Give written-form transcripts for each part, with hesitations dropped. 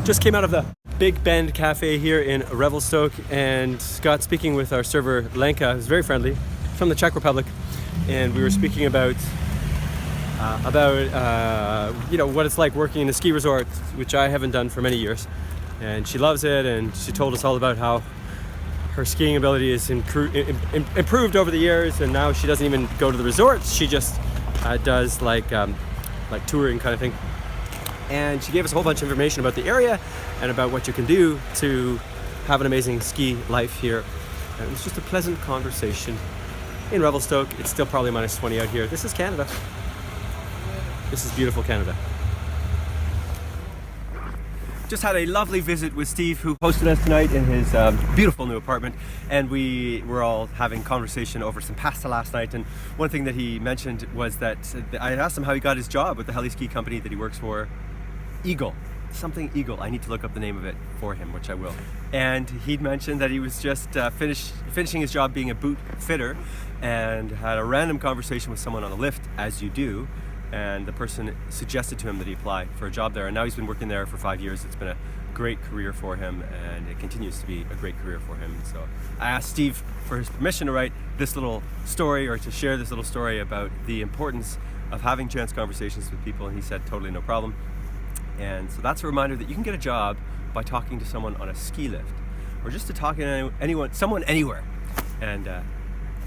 Just came out of the Big Bend Cafe here in Revelstoke and got speaking with our server Lenka, who's very friendly, from the Czech Republic, and we were speaking about what it's like working in a ski resort, which I haven't done for many years, and she loves it, and she told us all about how her skiing ability is improved over the years, and now she doesn't even go to the resorts, she just does like touring kind of thing. And she gave us a whole bunch of information about the area and about what you can do to have an amazing ski life here. And it was just a pleasant conversation in Revelstoke. It's still probably minus 20 out here. This is Canada. This is beautiful Canada. Just had a lovely visit with Steve, who hosted us tonight in his beautiful new apartment, and we were all having conversation over some pasta last night. And one thing that he mentioned was that I asked him how he got his job with the heli ski company that he works for, something Eagle. I need to look up the name of it for him, which I will. And he'd mentioned that he was just finishing his job being a boot fitter, and had a random conversation with someone on the lift, as you do. And the person suggested to him that he apply for a job there, and now he's been working there for 5 years. It's been a great career for him, and it continues to be a great career for him. So I asked Steve for his permission to write this little story, or to share this little story about the importance of having chance conversations with people, and he said totally no problem. And so that's a reminder that you can get a job by talking to someone on a ski lift, or just to talk to someone anywhere. And I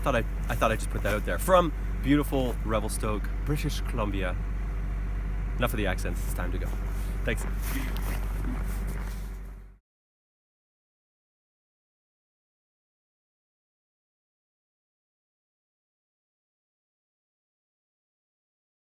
thought I'd just put that out there from beautiful Revelstoke, British Columbia. Enough of the accents, it's time to go. Thanks.